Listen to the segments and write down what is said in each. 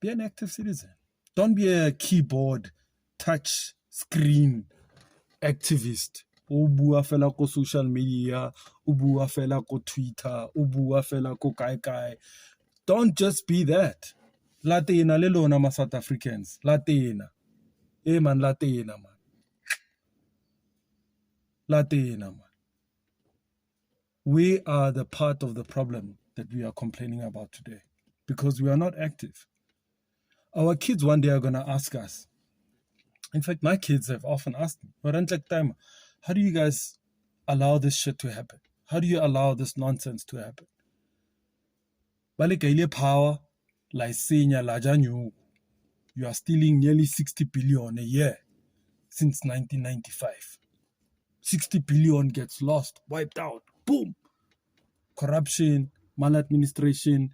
Be an active citizen. Don't be a keyboard, touch screen activist. O bua fela ko social media, o bua fela ko Twitter, o bua fela ko kai. Don't just be that. Latina le lona ma South Africans. Latina. Man, Latina, man. Latina, man. We are the part of the problem that we are complaining about today because we are not active. Our kids one day are going to ask us. In fact, my kids have often asked me, how do you guys allow this shit to happen? How do you allow this nonsense to happen? Power, you are stealing nearly 60 billion a year since 1995. 60 billion gets lost, wiped out, boom. Corruption, maladministration,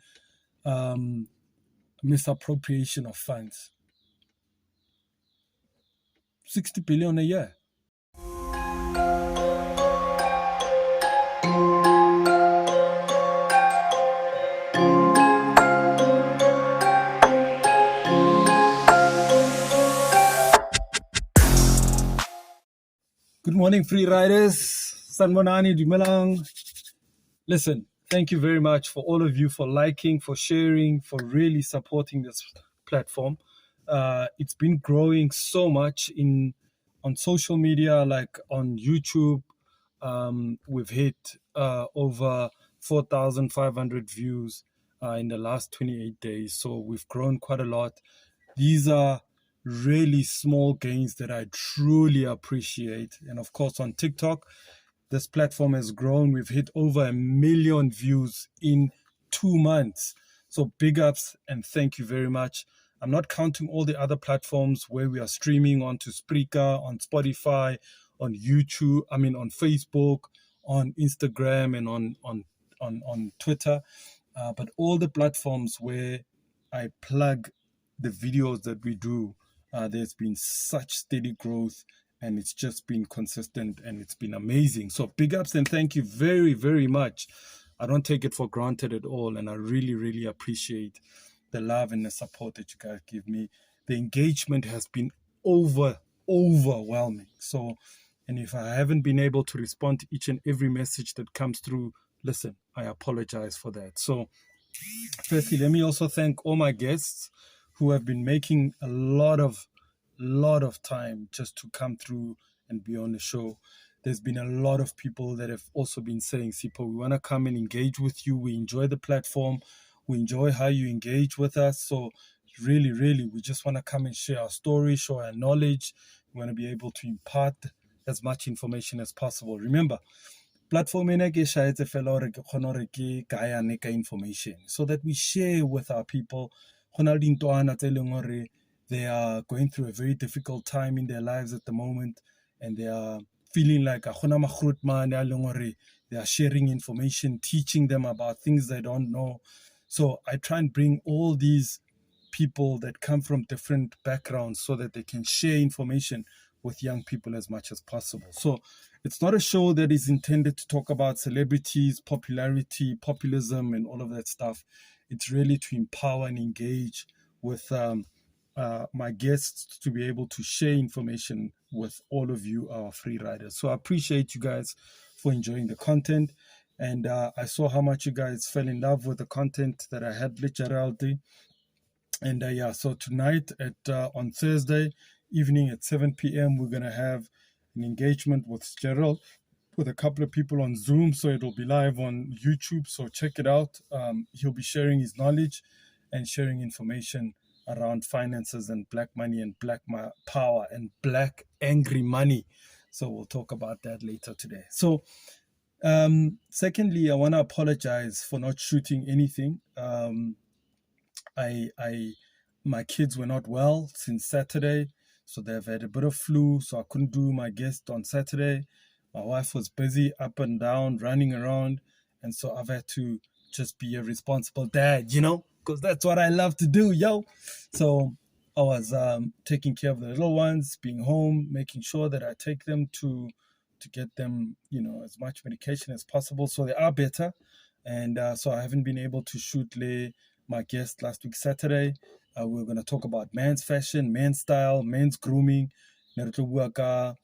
misappropriation of funds. 60 billion a year. Good morning, free riders. Sanbonani Dumelang. Listen, thank you very much for all of you for liking, for sharing, for really supporting this platform. It's been growing so much on social media, like on YouTube. We've hit over 4,500 views in the last 28 days. So we've grown quite a lot. These are really small gains that I truly appreciate. And of course, on TikTok, this platform has grown. We've hit over 1 million views in 2 months. So big ups and thank you very much. I'm not counting all the other platforms where we are streaming onto Spreaker, on Spotify, on YouTube, on Facebook, on Instagram, and on Twitter. But all the platforms where I plug the videos that we do, there's been such steady growth, and it's just been consistent, and it's been amazing. So big ups and thank you very, very much. I don't take it for granted at all, and I really, really appreciate the love and the support that you guys give me. The engagement has been overwhelming. So, and if I haven't been able to respond to each and every message that comes through, listen, I apologize for that. So, firstly, let me also thank all my guests who have been making a lot of time just to come through and be on the show. There's been a lot of people that have also been saying, Sipho, we want to come and engage with you. We enjoy the platform. We enjoy how you engage with us. So really, we just want to come and share our story, show our knowledge. We want to be able to impart as much information as possible. Remember, platform information so that we share with our people. They are going through a very difficult time in their lives at the moment, and they are feeling like they are sharing information, teaching them about things they don't know. So I try and bring all these people that come from different backgrounds so that they can share information with young people as much as possible. So it's not a show that is intended to talk about celebrities, popularity, populism, and all of that stuff. It's really to empower and engage with my guests to be able to share information with all of you, our free riders. So I appreciate you guys for enjoying the content. And I saw how much you guys fell in love with the content that I had with Geraldi. And so tonight on Thursday evening at 7 p.m., we're going to have an engagement with Gerald with a couple of people on Zoom. So it'll be live on YouTube. So check it out. He'll be sharing his knowledge and sharing information around finances and black money and black power and black angry money. So we'll talk about that later today. So secondly, I want to apologize for not shooting anything. My kids were not well since Saturday, so they've had a bit of flu, so I couldn't do my guest on Saturday. My wife was busy up and down, running around, and so I've had to just be a responsible dad, because that's what I love to do, yo. So I was taking care of the little ones, being home, making sure that I take them to get them, as much medication as possible so they are better. And so I haven't been able to shoot my guest last week, Saturday. We're going to talk about men's fashion, men's style, men's grooming. Because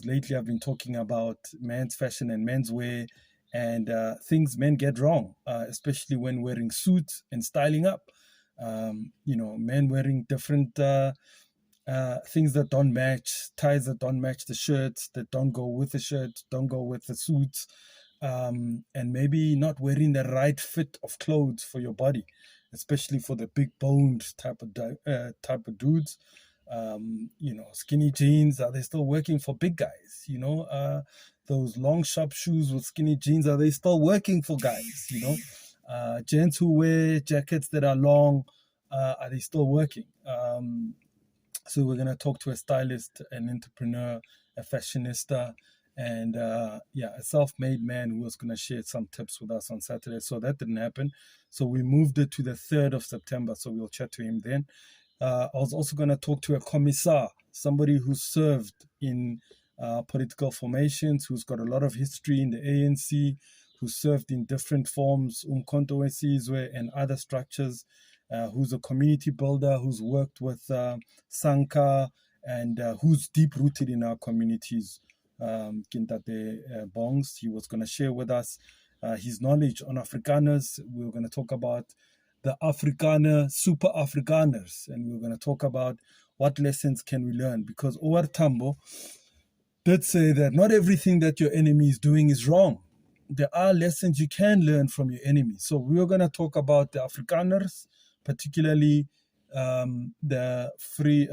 lately I've been talking about men's fashion and men's wear and things men get wrong, especially when wearing suits and styling up. Men wearing different things that don't match, ties that don't match the shirts, that don't go with the shirt, don't go with the suits, and maybe not wearing the right fit of clothes for your body, especially for the big boned type of dudes. Skinny jeans, are they still working for big guys? Those long sharp shoes with skinny jeans, are they still working for guys? Gents who wear jackets that are long, are they still working? So we're going to talk to a stylist, an entrepreneur, a fashionista, and a self-made man who was going to share some tips with us on Saturday. So that didn't happen. So we moved it to the 3rd of September. So we'll chat to him then. I was also going to talk to a commissar, somebody who served in political formations, who's got a lot of history in the ANC, who served in different forms, Umkhonto weSizwe and other structures, who's a community builder, who's worked with Sanka, and who's deep-rooted in our communities. Kintate Bongs, he was going to share with us his knowledge on Afrikaners. We were going to talk about the Afrikaner, super Afrikaners, and we're going to talk about what lessons can we learn, because Owar Tambo did say that not everything that your enemy is doing is wrong. There are lessons you can learn from your enemy. So we're going to talk about the Afrikaners, particularly the free,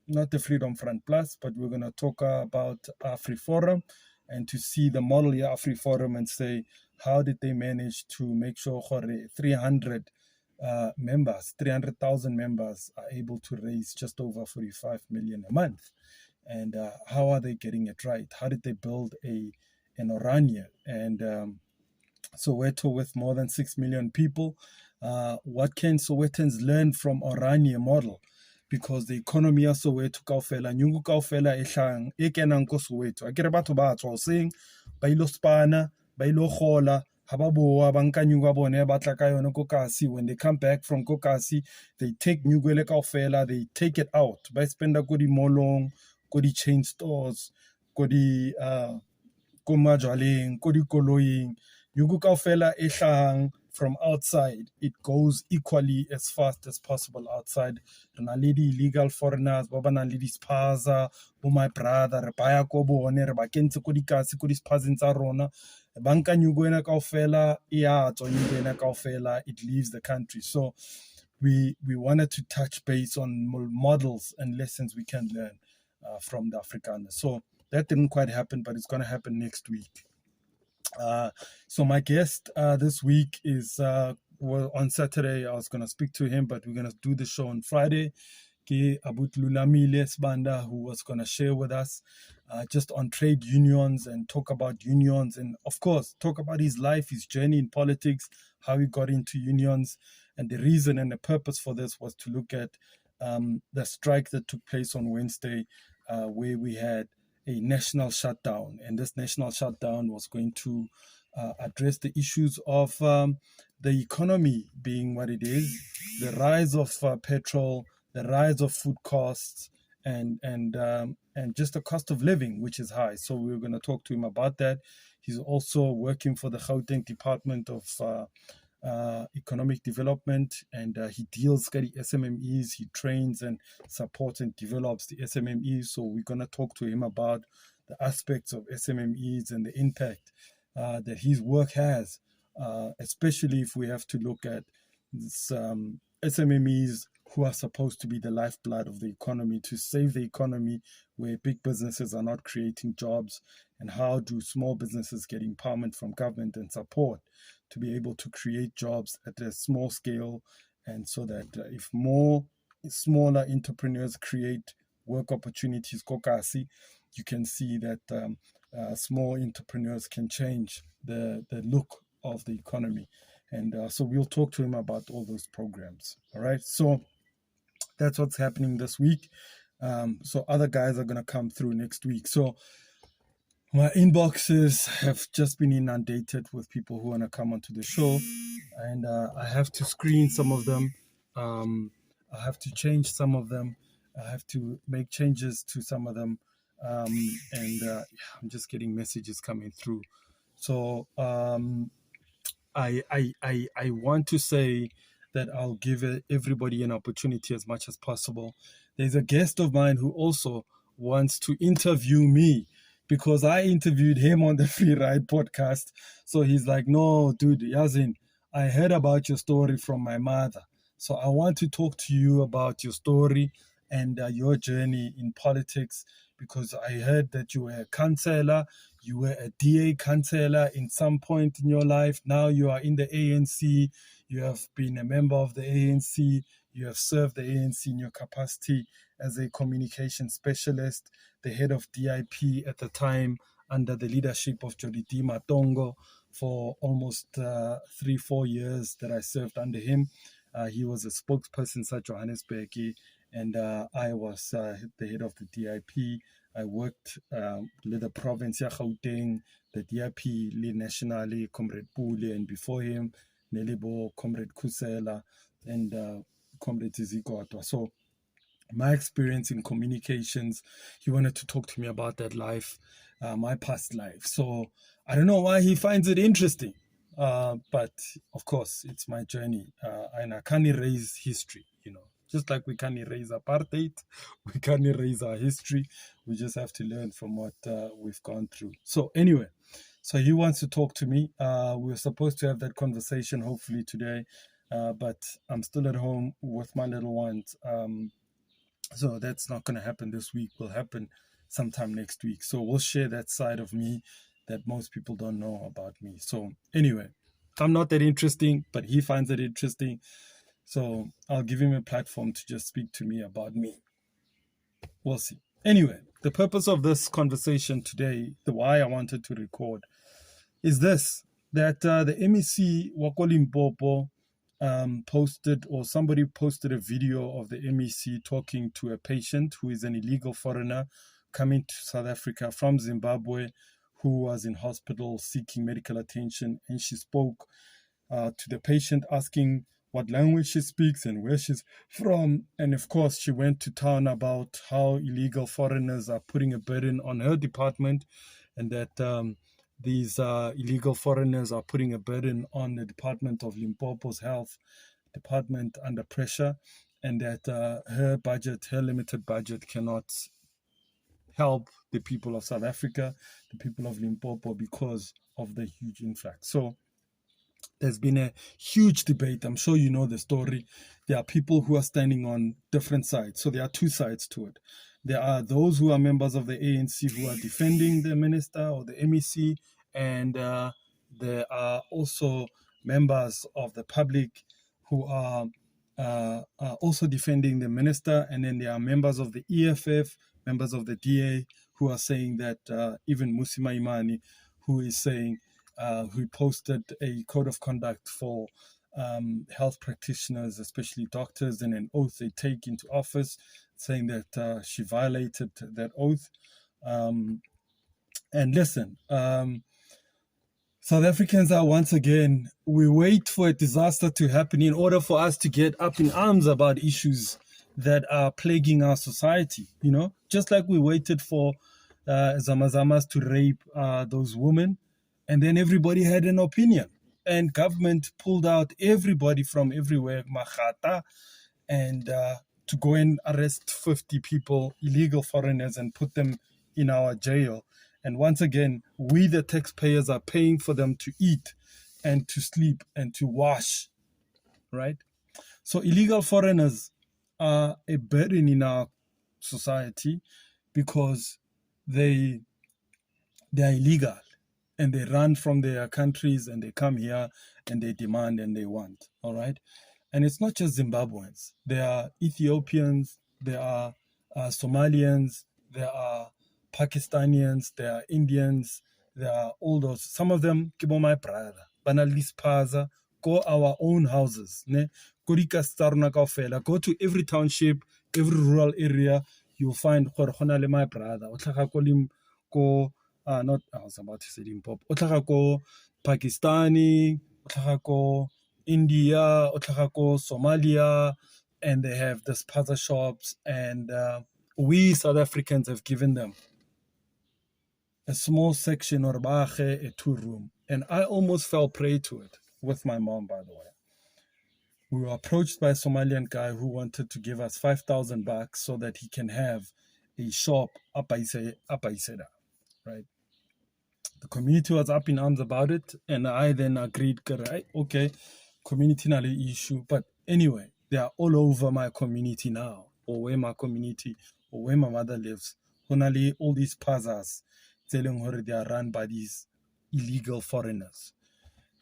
not the Freedom Front Plus, but we're going to talk about AfriForum and to see the model here, AfriForum, and say, how did they manage to make sure 300,000 members are able to raise just over 45 million a month? And how are they getting it right? How did they build an Oranje? And Soweto with more than 6 million people. What can Sowetans learn from Oranje model? Because the economy of Soweto kaofela, nyungu kaofela e hlang e kenang ko Soweto. Akere batho ba tswa hoseng, ba ilo spana, ba ilo gola, ha ba boa ba nka nyungu ya bone ba tla ka yone ko kasi. When they come back from ko kasi, they take nyungu ele kaofela, they take it out. Ba spenda ko di molong, ko di chain stores, ko di ko majwaleng, ko di koloing. Nyungu kaofela e hlang from outside, it goes equally as fast as possible outside. Rena le illegal foreigners, ba ba nang le di-sphaza, bo my brother, re baya ko bone, re ba kentse ko dikasi, ko di-spazeng tsa rona. Ba nka nyugo ena kaofela, e a tswa nyugo ena kaofela, it leaves the country. So we wanted to touch base on models and lessons we can learn from the Afrikaners. So that didn't quite happen, but it's going to happen next week. So my guest this week is, on Saturday, I was going to speak to him, but we're going to do the show on Friday. Abutlulamile Sbanda, who was going to share with us just on trade unions and talk about unions, and of course talk about his life, his journey in politics, how he got into unions. And the reason and the purpose for this was to look at the strike that took place on Wednesday, where we had a national shutdown, and this national shutdown was going to address the issues of the economy being what it is, the rise of petrol, the rise of food costs, and just the cost of living, which is high. So we're going to talk to him about that. He's also working for the Gauteng Department of Economic Development, and he deals with the SMMEs. He trains and supports and develops the SMMEs. So we're going to talk to him about the aspects of SMMEs and the impact that his work has, especially if we have to look at this, SMMEs who are supposed to be the lifeblood of the economy, to save the economy where big businesses are not creating jobs, and how do small businesses get empowerment from government and support to be able to create jobs at a small scale, and so that if more smaller entrepreneurs create work opportunities, kokasi, you can see that small entrepreneurs can change the look of the economy. And so we'll talk to him about all those programs. All right. So that's what's happening this week. So other guys are going to come through next week. So my inboxes have just been inundated with people who want to come onto the show, and I have to screen some of them. I have to change some of them. I have to make changes to some of them. And I'm just getting messages coming through. So I want to say that I'll give everybody an opportunity as much as possible. There's a guest of mine who also wants to interview me because I interviewed him on the Free Ride podcast. So he's like, no, dude, Yazin, I heard about your story from my mother. So I want to talk to you about your story and your journey in politics because I heard that you were a councillor, you were a DA councillor in some point in your life. Now you are in the ANC. You have been a member of the ANC. You have served the ANC in your capacity as a communication specialist, the head of DIP at the time under the leadership of Joditi Matongo for almost 3-4 years that I served under him. He was a spokesperson at Johannesburg, and I was the head of the DIP. I worked with the province ya Gauteng, the DIP nationally, Comrade Pule, and before him, Nelibo, Comrade Kusela, and Comrade Ziko Atwa. So my experience in communications, he wanted to talk to me about that life, my past life. So I don't know why he finds it interesting. But of course, it's my journey, and I can't erase history, Just like we can't erase apartheid, we can't erase our history. We just have to learn from what we've gone through. So anyway, so he wants to talk to me. We were supposed to have that conversation hopefully today, but I'm still at home with my little ones. So that's not going to happen this week. Will happen sometime next week. So we'll share that side of me that most people don't know about me. So anyway, I'm not that interesting, but he finds it interesting. So I'll give him a platform to just speak to me about me. We'll see. Anyway, the purpose of this conversation today, the why I wanted to record, is this, that the MEC Wako Limpopo posted, or somebody posted a video of the MEC talking to a patient who is an illegal foreigner coming to South Africa from Zimbabwe, who was in hospital seeking medical attention. And she spoke to the patient, asking what language she speaks and where she's from. And of course, she went to town about how illegal foreigners are putting a burden on her department, and that these illegal foreigners are putting a burden on the Department of Limpopo's health department under pressure, and that her limited budget cannot help the people of South Africa, the people of Limpopo, because of the huge influx. So there's been a huge debate. I'm sure you know the story. There are people who are standing on different sides. So there are two sides to it. There are those who are members of the ANC who are defending the minister or the MEC, and there are also members of the public who are also defending the minister. And then there are members of the EFF, members of the DA, who are saying that even Musima Imani, who is saying, who posted a code of conduct for health practitioners, especially doctors, and an oath they take into office, saying that she violated that oath. And listen, South Africans are once again, we wait for a disaster to happen in order for us to get up in arms about issues that are plaguing our society, just like we waited for Zamazamas to rape those women. And then everybody had an opinion. And government pulled out everybody from everywhere, Mahata, and to go and arrest 50 people, illegal foreigners, and put them in our jail. And once again, we, the taxpayers, are paying for them to eat and to sleep and to wash, right? So illegal foreigners are a burden in our society because they are illegal. And they run from their countries and they come here and they demand and they want, all right? And it's not just Zimbabweans. There are Ethiopians, there are Somalians, there are Pakistanians, there are Indians, there are all those. Some of them, kibo my brother, banali sphaza, go our own houses. Ne? Go to every township, every rural area, you'll find my brother. Not, I was about to say Limpopo. Otlhaka Pakistani, otlhaka India, otlhaka Somalia, and they have the sphaza shops, and we South Africans have given them a small section or a 2-room, and I almost fell prey to it with my mom, by the way. We were approached by a Somalian guy who wanted to give us $5,000 so that he can have a shop up Iseda, right? The community was up in arms about it, and I then agreed, okay, community not an issue. But anyway, they are all over my community now, or where my community, or where my mother lives. Honestly, all these spazas telling her they are run by these illegal foreigners.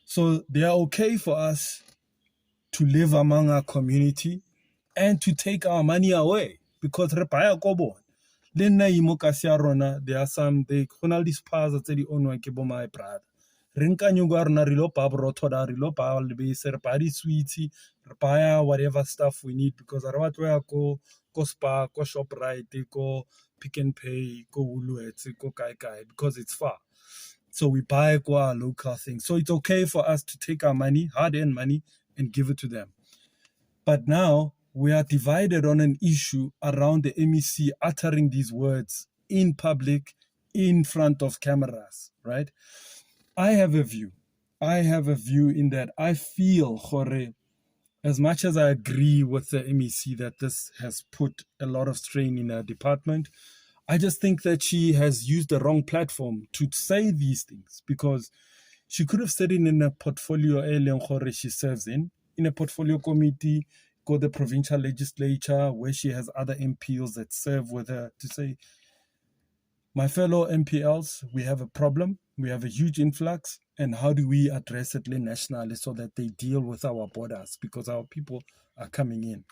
So they are okay for us to live among our community and to take our money away because re baya kobo le nna imokasi ya rona there are some they khona di spaza tse di onwa ke bo my brother re nka nyugo ya rona re lo pa borotho da re lo pa le be se re pa di sweets re baya whatever stuff we need because re batlo ya ko Spar ko Shoprite ko Pick n Pay ko Woolworths ko kai because it's far. So we buy our local things. So it's okay for us to take our money, hard-earned money, and give it to them. But now we are divided on an issue around the MEC uttering these words in public, in front of cameras, right? I have a view. I have a view in that I feel, Jorge, as much as I agree with the MEC that this has put a lot of strain in our department, I just think that she has used the wrong platform to say these things because she could have said it in a portfolio she serves in a portfolio committee, go the provincial legislature where she has other MPs that serve with her to say, my fellow MPLs, we have a problem, we have a huge influx, and how do we address it nationally so that they deal with our borders because our people are coming in.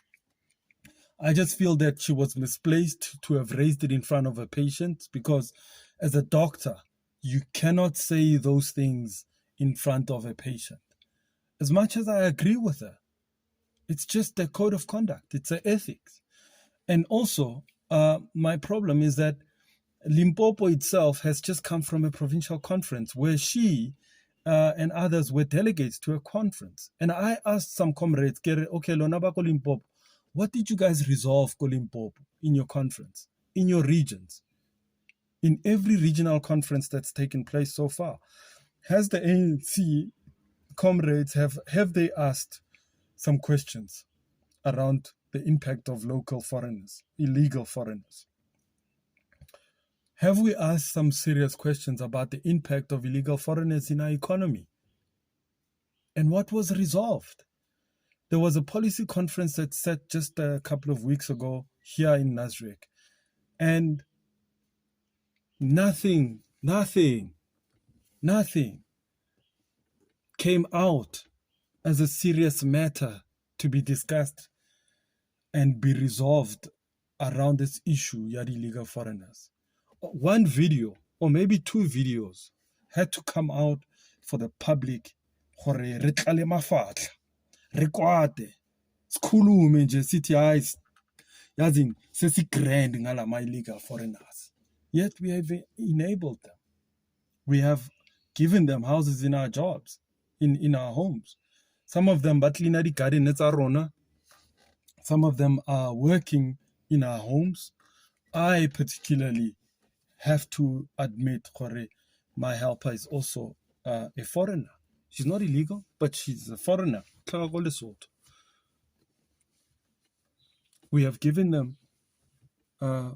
I just feel that she was misplaced to have raised it in front of a patient because as a doctor, you cannot say those things in front of a patient. As much as I agree with her, it's just a code of conduct. It's an ethics. And also, my problem is that Limpopo itself has just come from a provincial conference where she and others were delegates to a conference. And I asked some comrades, okay, Lonabako Limpopo, what did you guys resolve, Limpopo, in your conference, in your regions, in every regional conference that's taken place so far? Has the ANC comrades, have they asked some questions around the impact of local foreigners, illegal foreigners? Have we asked some serious questions about the impact of illegal foreigners in our economy? And what was resolved? There was a policy conference that sat just a couple of weeks ago here in Nasrec. And nothing came out as a serious matter to be discussed and be resolved around this issue, of illegal foreigners. One video, or maybe 2 videos, had to come out for the public. Re tlale mafatla, re kwate, sikhulume nje sithi hayi yazi sesi-grand ngala ma-illegal foreigners. Yet we have enabled them. We have given them houses in our jobs, in our homes. Some of them batlina di garden tsa rona. Some of them are working in our homes. I particularly have to admit, Jorge, my helper is also a foreigner. She's not illegal, but she's a foreigner. We have given them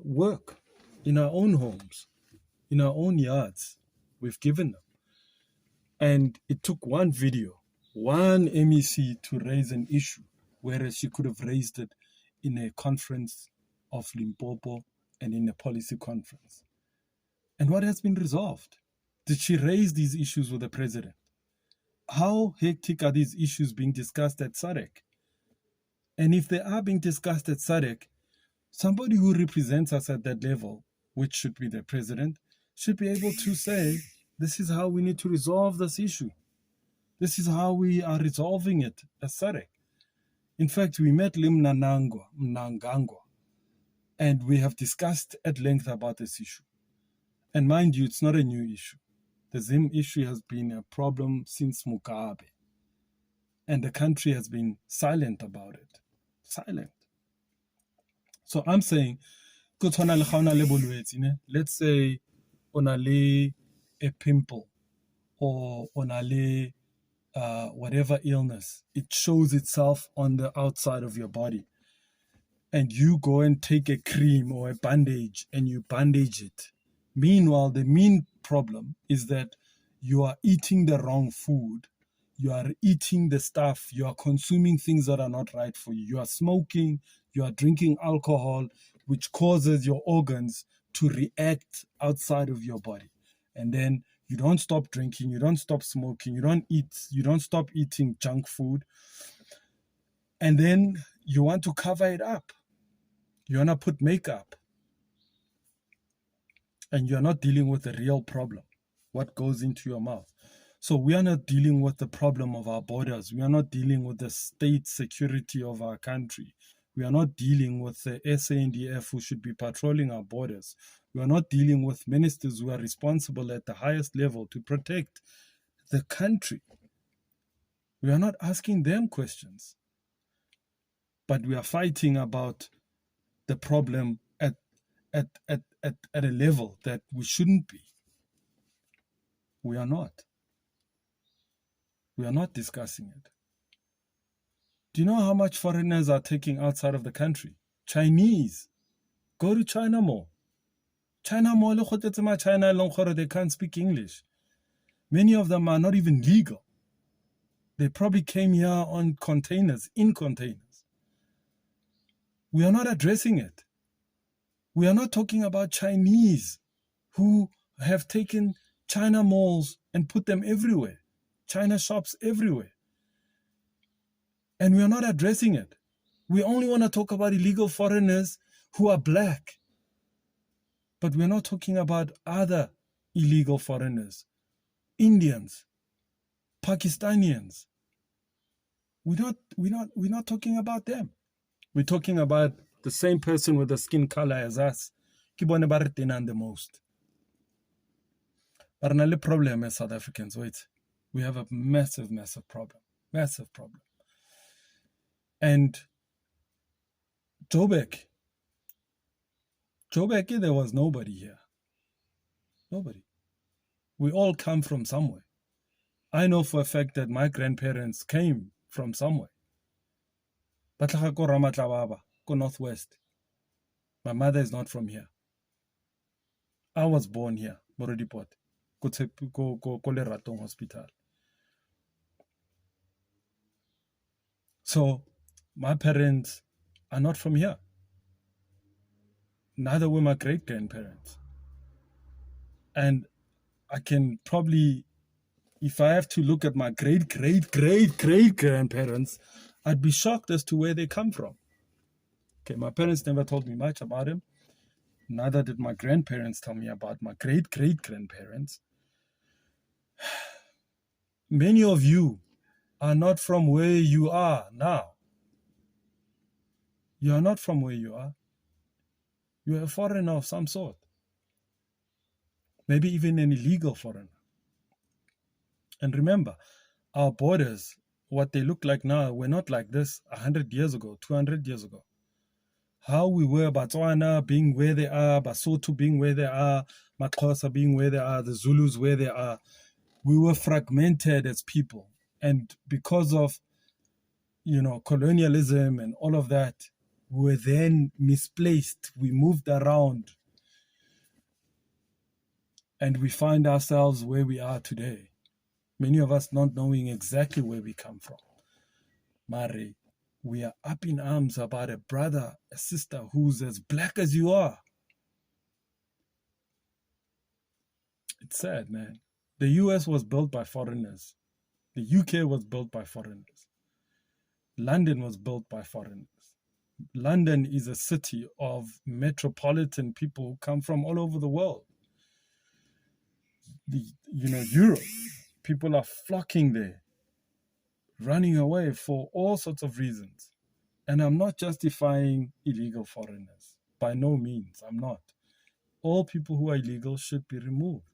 work in our own homes, in our own yards. We've given them. And it took one video, one MEC to raise an issue, whereas she could have raised it in a conference of Limpopo and in a policy conference. And what has been resolved? Did she raise these issues with the president? How hectic are these issues being discussed at SADC? And if they are being discussed at SADC, somebody who represents us at that level, which should be the president, should be able to say, this is how we need to resolve this issue. This is how we are resolving it at SADC. In fact, we met Mnangagwa, and we have discussed at length about this issue. And mind you, it's not a new issue. The Zim issue has been a problem since Mugabe. And the country has been silent about it. Silent. So I'm saying, let's say on a pimple or on a whatever illness, it shows itself on the outside of your body. And you go and take a cream or a bandage and you bandage it. Meanwhile, the main problem is that you are eating the wrong food. You are eating the stuff. You are consuming things that are not right for you. You are smoking. You are drinking alcohol, which causes your organs to react outside of your body. And then you don't stop drinking. You don't stop smoking. You don't eat. You don't stop eating junk food. And then you want to cover it up. You want to put makeup. And you're not dealing with the real problem, what goes into your mouth. So we are not dealing with the problem of our borders. We are not dealing with the state security of our country. We are not dealing with the SANDF who should be patrolling our borders. We are not dealing with ministers who are responsible at the highest level to protect the country. We are not asking them questions. But we are fighting about the problem at a level that we shouldn't be. We are not. We are not discussing it. Do you know how much foreigners are taking outside of the country? Chinese. Go to China more. China more, China, they can't speak English. Many of them are not even legal. They probably came here on containers, in containers. We are not addressing it. We are not talking about Chinese who have taken China malls and put them everywhere. China shops everywhere. And we are not addressing it. We only want to talk about illegal foreigners who are black. But we're not talking about other illegal foreigners. Indians, Pakistanians. We're not talking about them. We're talking about the same person with the skin color as us. The most. But another problem as South Africans, wait. We have a massive problem. Massive problem. And Joburg, there was nobody here. Nobody. We all come from somewhere. I know for a fact that my grandparents came from somewhere. Go Northwest. My mother is not from here. I was born here, Morodipot. Go Leratong Hospital. So my parents are not from here. Neither were my great-grandparents. And I can probably, if I have to look at my great-grandparents, I'd be shocked as to where they come from. Okay, my parents never told me much about them. Neither did my grandparents tell me about my great-great-grandparents. Many of you are not from where you are now. You are not from where you are. You are a foreigner of some sort. Maybe even an illegal foreigner. And remember, our borders, what they look like now, were not like this 100 years ago, 200 years ago. How we were, Botswana being where they are, Basotho being where they are, Maxhosa being where they are, the Zulus where they are. We were fragmented as people. And because of, colonialism and all of that, we were then misplaced. We moved around. And we find ourselves where we are today. Many of us not knowing exactly where we come from. Mare, we are up in arms about a brother, a sister who's as black as you are. It's sad, man. The US was built by foreigners. The UK was built by foreigners. London was built by foreigners. London is a city of metropolitan people who come from all over the world. Europe, people are flocking there, running away for all sorts of reasons. And I'm not justifying illegal foreigners. By no means, I'm not. All people who are illegal should be removed.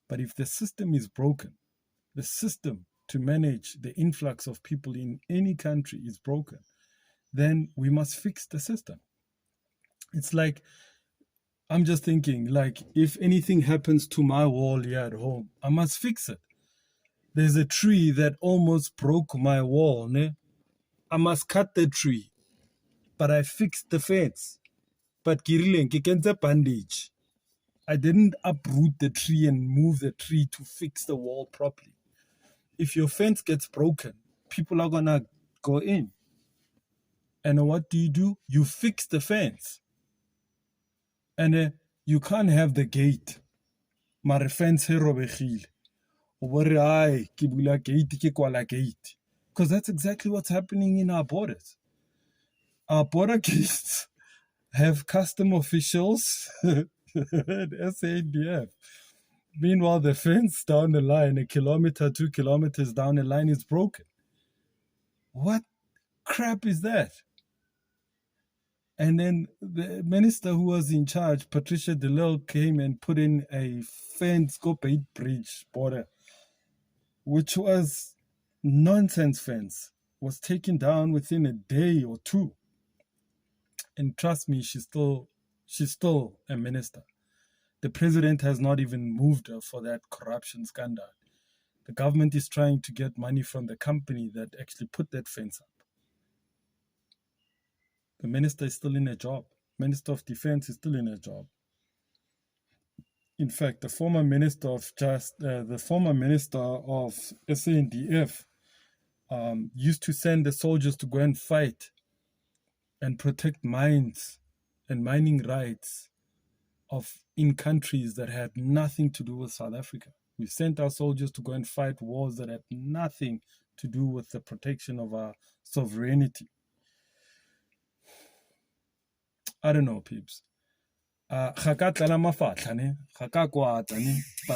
But if the system is broken, the system to manage the influx of people in any country is broken, then we must fix the system. It's like, I'm just thinking, like, if anything happens to my wall here at home, I must fix it. There's a tree that almost broke my wall, ne? I must cut the tree, but I fixed the fence. But Kirileng, a bandage. I didn't uproot the tree and move the tree to fix the wall properly. If your fence gets broken, people are gonna go in. And what do? You fix the fence. And you can't have the gate. Mare fence he robegile. O bore ai ke bula gate ke kwala gate. Because that's exactly what's happening in our borders. Our border gates have custom officials at SADF. Meanwhile, the fence down the line, a kilometer, 2 kilometers down the line, is broken. What crap is that? And then the minister who was in charge, Patricia de Lille, came and put in a fence, Copate Bridge border, which was nonsense fence, was taken down within a day or two. And trust me, she's still a minister. The president has not even moved her for that corruption scandal. The government is trying to get money from the company that actually put that fence up. The minister is still in a job. Minister of Defense is still in a job. In fact, the former minister of SANDF used to send the soldiers to go and fight and protect mines and mining rights in countries that had nothing to do with South Africa. We sent our soldiers to go and fight wars that had nothing to do with the protection of our sovereignty. I don't know, peeps. But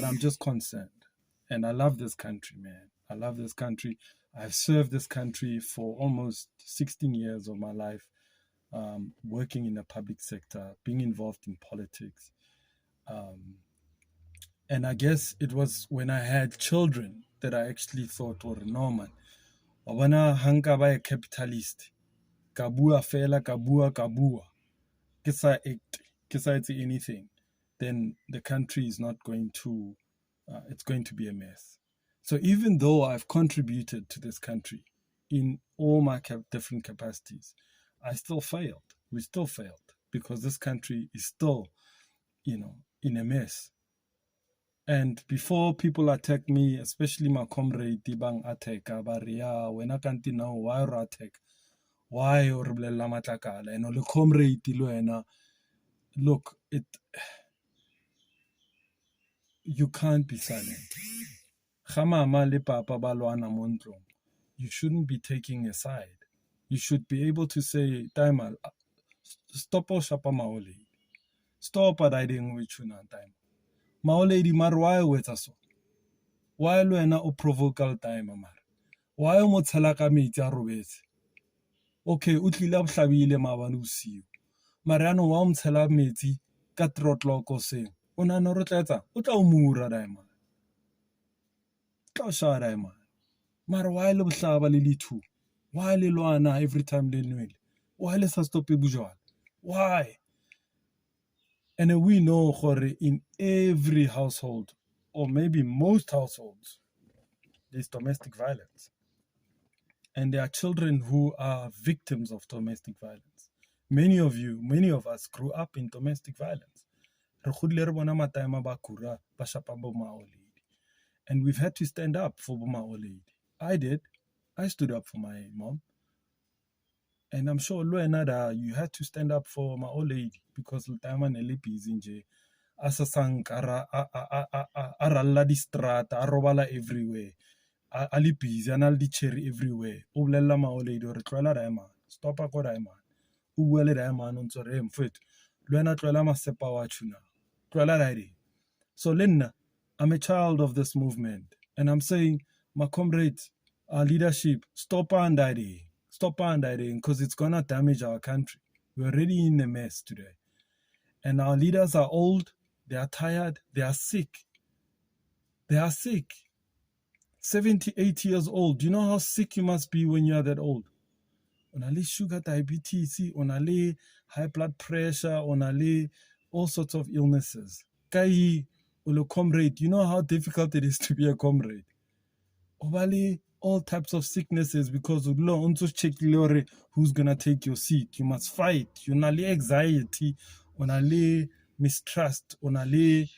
I'm just concerned. And I love this country, man. I love this country. I've served this country for almost 16 years of my life, working in the public sector, being involved in politics. And I guess it was when I had children that I actually thought, or no man, wabana hanka ba a capitalist, kabua fela, kabua, kisa act, kisa anything, then the country is not going to, it's going to be a mess. So even though I've contributed to this country in all my different capacities, I still failed. We still failed because this country is still, in a mess. And before people attack me, especially my comrade Dibang attack, Abaria, when I can't know why attack, why or Lamatakala, and the comrade Diluena, look, you can't be silent. You shouldn't be taking a side. You should be able to say, Taimal, stop or shapa maole. Stop at hiding with you now, time. Maole di marwai with us. Why luena o provocal time, Amar? Why o motsalaka metsi a robetse? Okay, o tlile a bohlabile maabane bosiu. Mariano wa o mtshela metsi ka 3 o'clock o seng. O nahana hore o tla etsang? O tla o mura diamond. Tla o shaya diamond. Mara why le bohlaba le lithu? Why le lwana every time le nwele? Why le sa stop bojwala? Why? And we know in every household, or maybe most households, there's domestic violence. And there are children who are victims of domestic violence. Many of us grew up in domestic violence. And we've had to stand up for my old lady. I did. I stood up for my mom. And I'm sure you had to stand up for my old lady because the time I was in jail. Asasankara, aralla di strata, arrobala everywhere. Ali busy, anal di cherry everywhere. Ublella ma old lady, or trola rema. Stop a korema. Uwele rema, on so rem fit. Luena trola ma sepa wachuna. Trola ready. So Lena, I'm a child of this movement. And I'm saying, my comrades, our leadership, stop and because it's going to damage our country. We're already in a mess today. And our leaders are old, they are tired, they are sick. 70, 80 years old. Do you know how sick you must be when you are that old? on a sugar diabetes, on a high blood pressure, on a all sorts of illnesses. Kai, olo comrade, you know how difficult it is to be a comrade. Obali, all types of sicknesses because who's gonna take your seat. You must fight. You nali anxiety, onali mistrust, onali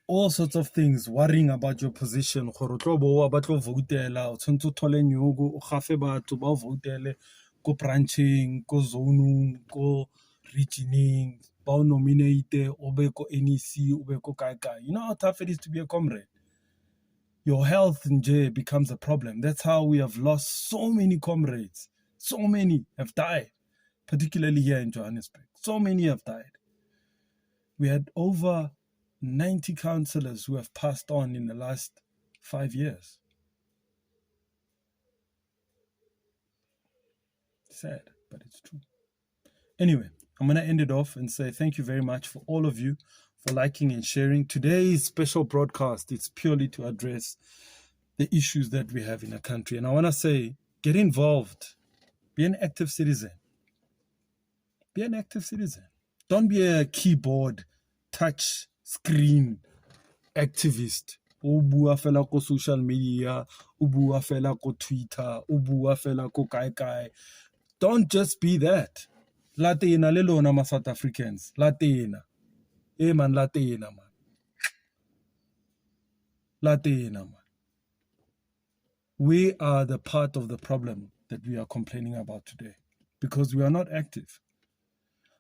all sorts of things, worrying about your position. Gore tlo bo ba tlo votela, o tshwantse o thole nyugo, o gafe batho ba votele ko branching, ko zoneng, ko regioning, ba o nominate, o be ko NEC, o be ko kae kae. You know how tough it is to be a comrade? Your health in J becomes a problem. That's how we have lost so many comrades. So many have died, particularly here in Johannesburg. So many have died. We had over 90 councillors who have passed on in the last 5 years. Sad, but it's true. Anyway, I'm going to end it off and say thank you very much for all of you for liking and sharing. Today's special broadcast is purely to address the issues that we have in the country. And I want to say, get involved. Be an active citizen. Be an active citizen. Don't be a keyboard, touch screen activist. O bua fela ko social media, o bua fela ko Twitter, o bua fela ko kai kai. Don't just be that. Latina le lona ma South Africans. Latina. Man, Latina, man. Latina, man. We are the part of the problem that we are complaining about today because we are not active.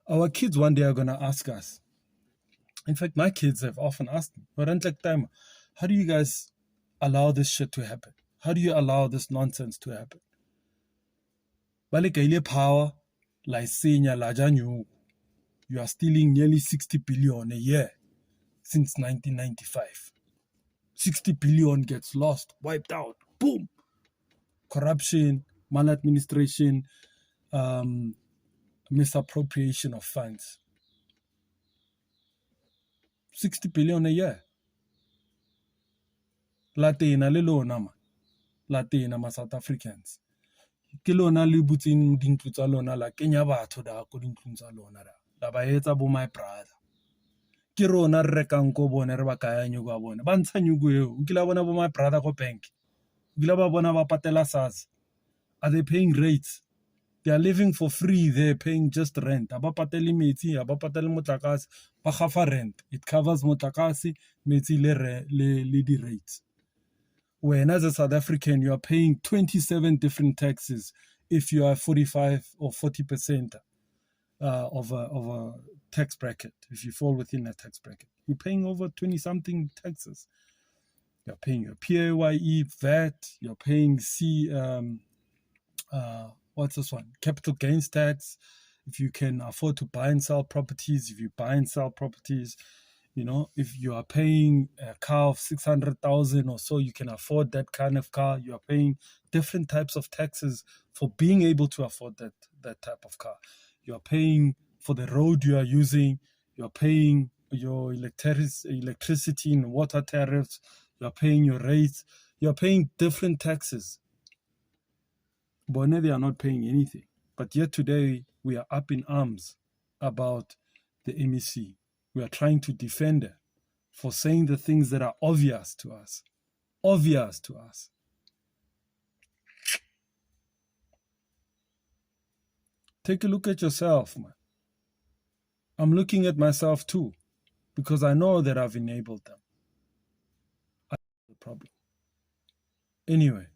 Our kids one day are going to ask us. In fact, my kids have often asked me, how do you guys allow this shit to happen? How do you allow this nonsense to happen? Power, you are stealing nearly 60 billion a year since 1995. 60 billion gets lost, wiped out, boom. Corruption, maladministration, misappropriation of funds. 60 billion a year. Latina le lona ma. Latina ma South Africans. Ke lona le butseng dintlo tsa lona la kenya batho da ko dintlong tsa lona da. La ba etsa bo my brother. Ke rona re rekang ko bone re ba kaya nyugo a bone. Ba ntsha nyugo eo. O kila bona bo my brother ko bank. O kila ba bona ba patela SARS. Are they paying rates? They are living for free. They're paying just rent. Aba pateli metsi, aba pateli motlakase, ba gafa rent. It covers motlakase, metsi le di rates. When as a South African, you are paying 27 different taxes if you are 45 or 40% of a tax bracket. If you fall within a tax bracket, you're paying over 20-something taxes. You're paying your PAYE, VAT. You're paying what's this one? Capital gains tax. If you can afford to buy and sell properties, if you buy and sell properties, you know, if you are paying a car of 600,000 or so, you can afford that kind of car. You are paying different types of taxes for being able to afford that type of car. You are paying for the road you are using. You are paying your electricity and water tariffs. You are paying your rates. You are paying different taxes. Bone, they are not paying anything. But yet today, we are up in arms about the MEC. We are trying to defend her for saying the things that are obvious to us. Obvious to us. Take a look at yourself, man. I'm looking at myself too, because I know that I've enabled them. I have the problem. Anyway.